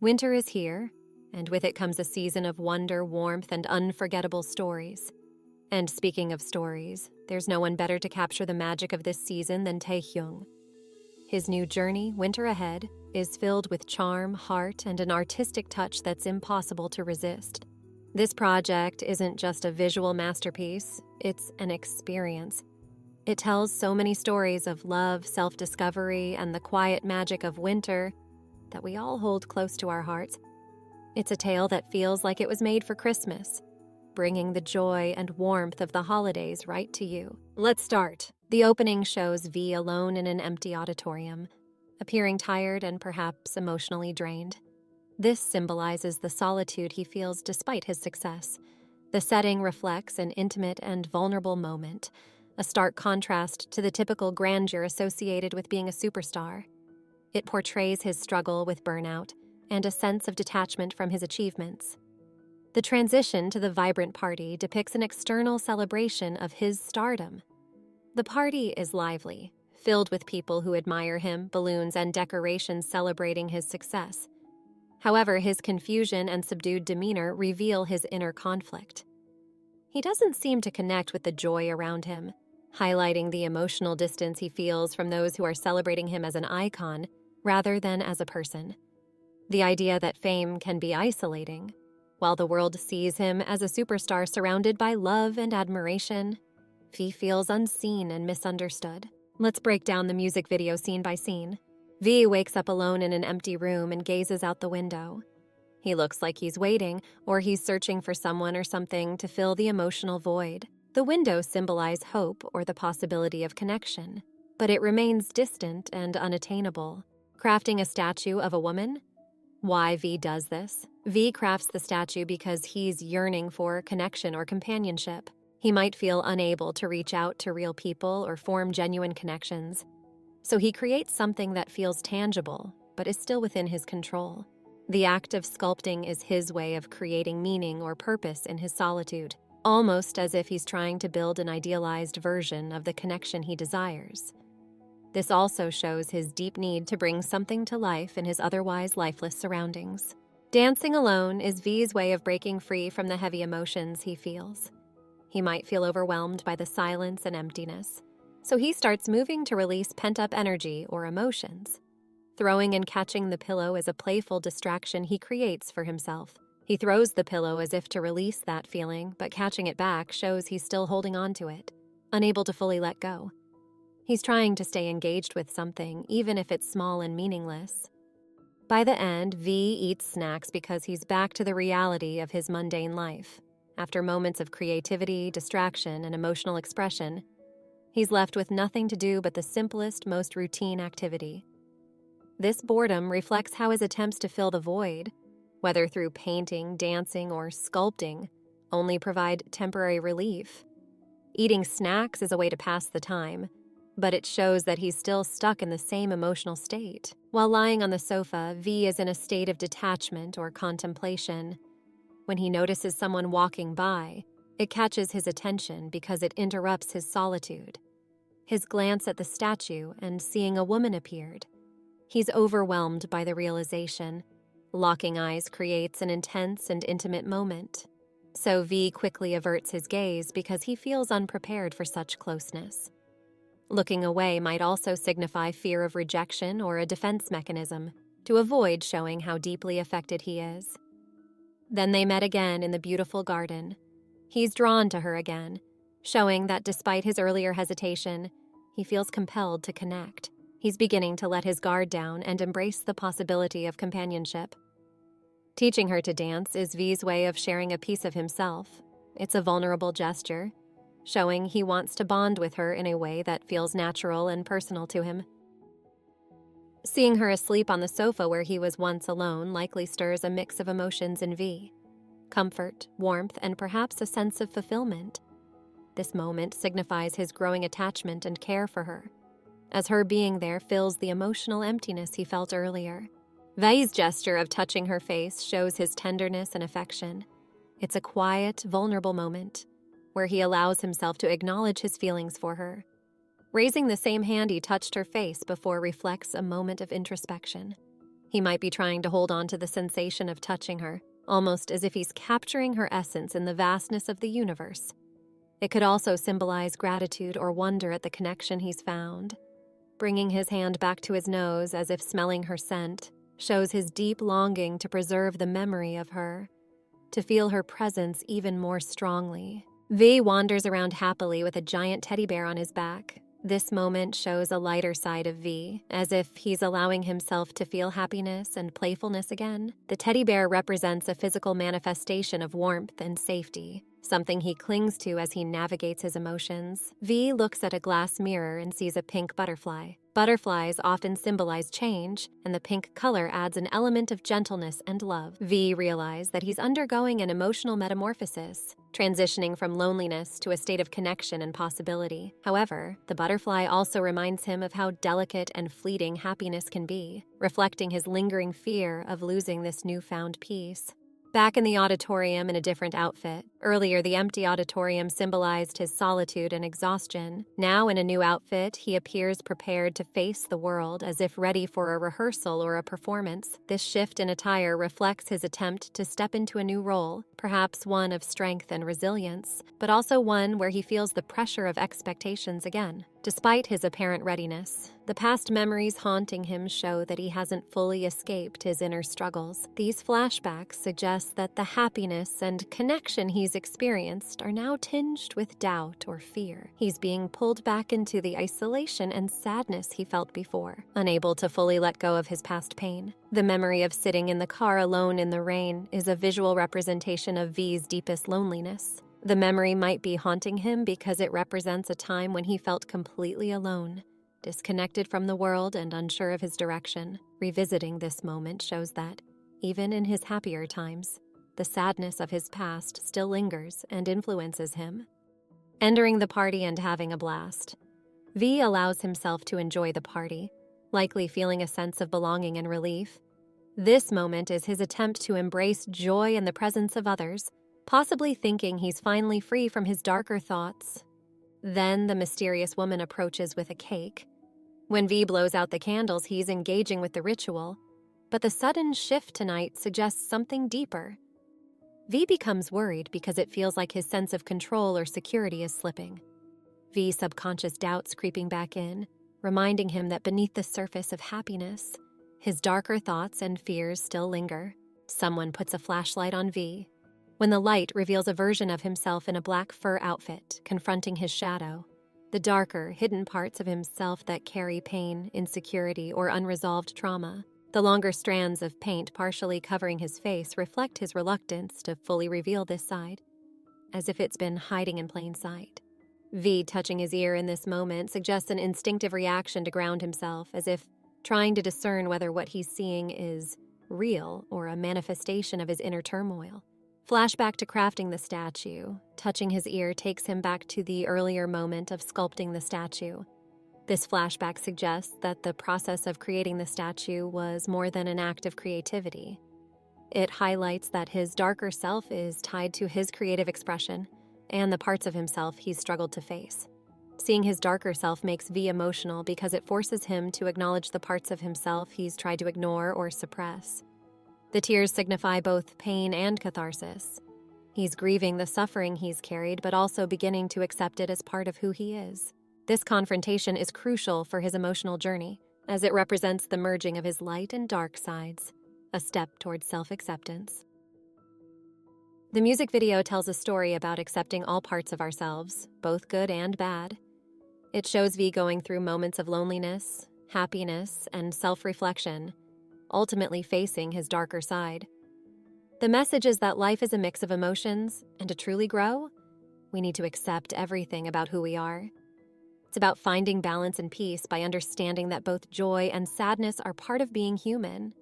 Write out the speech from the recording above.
Winter is here, and with it comes a season of wonder, warmth, and unforgettable stories. And speaking of stories, there's no one better to capture the magic of this season than Taehyung. His new journey, Winter Ahead, is filled with charm, heart, and an artistic touch that's impossible to resist. This project isn't just a visual masterpiece, it's an experience. It tells so many stories of love, self-discovery, and the quiet magic of winter that we all hold close to our hearts. It's a tale that feels like it was made for Christmas, bringing the joy and warmth of the holidays right to you. Let's start. The opening shows V alone in an empty auditorium, appearing tired and perhaps emotionally drained. This symbolizes the solitude he feels despite his success. The setting reflects an intimate and vulnerable moment, a stark contrast to the typical grandeur associated with being a superstar. It portrays his struggle with burnout and a sense of detachment from his achievements. The transition to the vibrant party depicts an external celebration of his stardom. The party is lively, filled with people who admire him, balloons and decorations celebrating his success. However, his confusion and subdued demeanor reveal his inner conflict. He doesn't seem to connect with the joy around him, highlighting the emotional distance he feels from those who are celebrating him as an icon rather than as a person. The idea that fame can be isolating, while the world sees him as a superstar surrounded by love and admiration, V feels unseen and misunderstood. Let's break down the music video scene by scene. V wakes up alone in an empty room and gazes out the window. He looks like he's waiting, or he's searching for someone or something to fill the emotional void. The windows symbolize hope or the possibility of connection, but it remains distant and unattainable. Crafting a statue of a woman? Why V does this? V crafts the statue because he's yearning for connection or companionship. He might feel unable to reach out to real people or form genuine connections. So he creates something that feels tangible, but is still within his control. The act of sculpting is his way of creating meaning or purpose in his solitude, almost as if he's trying to build an idealized version of the connection he desires. This also shows his deep need to bring something to life in his otherwise lifeless surroundings. Dancing alone is V's way of breaking free from the heavy emotions he feels. He might feel overwhelmed by the silence and emptiness, so he starts moving to release pent-up energy or emotions. Throwing and catching the pillow is a playful distraction he creates for himself. He throws the pillow as if to release that feeling, but catching it back shows he's still holding on to it, unable to fully let go. He's trying to stay engaged with something, even if it's small and meaningless. By the end, V eats snacks because he's back to the reality of his mundane life. After moments of creativity, distraction, and emotional expression, he's left with nothing to do but the simplest, most routine activity. This boredom reflects how his attempts to fill the void, whether through painting, dancing, or sculpting, only provide temporary relief. Eating snacks is a way to pass the time, but it shows that he's still stuck in the same emotional state. While lying on the sofa, V is in a state of detachment or contemplation. When he notices someone walking by, it catches his attention because it interrupts his solitude. His glance at the statue and seeing a woman appeared. He's overwhelmed by the realization. Locking eyes creates an intense and intimate moment. So V quickly averts his gaze because he feels unprepared for such closeness. Looking away might also signify fear of rejection or a defense mechanism to avoid showing how deeply affected he is. Then they met again in the beautiful garden. He's drawn to her again, showing that despite his earlier hesitation, he feels compelled to connect. He's beginning to let his guard down and embrace the possibility of companionship. Teaching her to dance is V's way of sharing a piece of himself. It's a vulnerable gesture, showing he wants to bond with her in a way that feels natural and personal to him. Seeing her asleep on the sofa where he was once alone likely stirs a mix of emotions in V. Comfort, warmth, and perhaps a sense of fulfillment. This moment signifies his growing attachment and care for her, as her being there fills the emotional emptiness he felt earlier. V's gesture of touching her face shows his tenderness and affection. It's a quiet, vulnerable moment, where he allows himself to acknowledge his feelings for her. Raising the same hand he touched her face before reflects a moment of introspection. He might be trying to hold on to the sensation of touching her, almost as if he's capturing her essence in the vastness of the universe. It could also symbolize gratitude or wonder at the connection he's found. Bringing his hand back to his nose as if smelling her scent shows his deep longing to preserve the memory of her, to feel her presence even more strongly. V wanders around happily with a giant teddy bear on his back. This moment shows a lighter side of V, as if he's allowing himself to feel happiness and playfulness again. The teddy bear represents a physical manifestation of warmth and safety, something he clings to as he navigates his emotions. V looks at a glass mirror and sees a pink butterfly. Butterflies often symbolize change, and the pink color adds an element of gentleness and love. V realizes that he's undergoing an emotional metamorphosis, transitioning from loneliness to a state of connection and possibility. However, the butterfly also reminds him of how delicate and fleeting happiness can be, reflecting his lingering fear of losing this newfound peace. Back in the auditorium in a different outfit. Earlier, the empty auditorium symbolized his solitude and exhaustion. Now, in a new outfit, he appears prepared to face the world, as if ready for a rehearsal or a performance. This shift in attire reflects his attempt to step into a new role, perhaps one of strength and resilience, but also one where he feels the pressure of expectations again. Despite his apparent readiness, the past memories haunting him show that he hasn't fully escaped his inner struggles. These flashbacks suggest that the happiness and connection he's experienced are now tinged with doubt or fear. He's being pulled back into the isolation and sadness he felt before, unable to fully let go of his past pain. The memory of sitting in the car alone in the rain is a visual representation of V's deepest loneliness. The memory might be haunting him because it represents a time when he felt completely alone, disconnected from the world and unsure of his direction. Revisiting this moment shows that, even in his happier times, the sadness of his past still lingers and influences him. Entering the party and having a blast, V allows himself to enjoy the party, likely feeling a sense of belonging and relief. This moment is his attempt to embrace joy in the presence of others, possibly thinking he's finally free from his darker thoughts. Then the mysterious woman approaches with a cake. When V blows out the candles, he's engaging with the ritual, but the sudden shift tonight suggests something deeper. V becomes worried because it feels like his sense of control or security is slipping. V's subconscious doubts creeping back in, reminding him that beneath the surface of happiness, his darker thoughts and fears still linger. Someone puts a flashlight on V. When the light reveals a version of himself in a black fur outfit, confronting his shadow, the darker, hidden parts of himself that carry pain, insecurity, or unresolved trauma. The longer strands of paint partially covering his face reflect his reluctance to fully reveal this side, as if it's been hiding in plain sight. V touching his ear in this moment suggests an instinctive reaction to ground himself, as if trying to discern whether what he's seeing is real or a manifestation of his inner turmoil. Flashback to crafting the statue. Touching his ear takes him back to the earlier moment of sculpting the statue. This flashback suggests that the process of creating the statue was more than an act of creativity. It highlights that his darker self is tied to his creative expression and the parts of himself he's struggled to face. Seeing his darker self makes V emotional because it forces him to acknowledge the parts of himself he's tried to ignore or suppress. The tears signify both pain and catharsis. He's grieving the suffering he's carried, but also beginning to accept it as part of who he is. This confrontation is crucial for his emotional journey, as it represents the merging of his light and dark sides, a step towards self-acceptance. The music video tells a story about accepting all parts of ourselves, both good and bad. It shows V going through moments of loneliness, happiness, and self-reflection, ultimately facing his darker side. The message is that life is a mix of emotions, and to truly grow, we need to accept everything about who we are. It's about finding balance and peace by understanding that both joy and sadness are part of being human.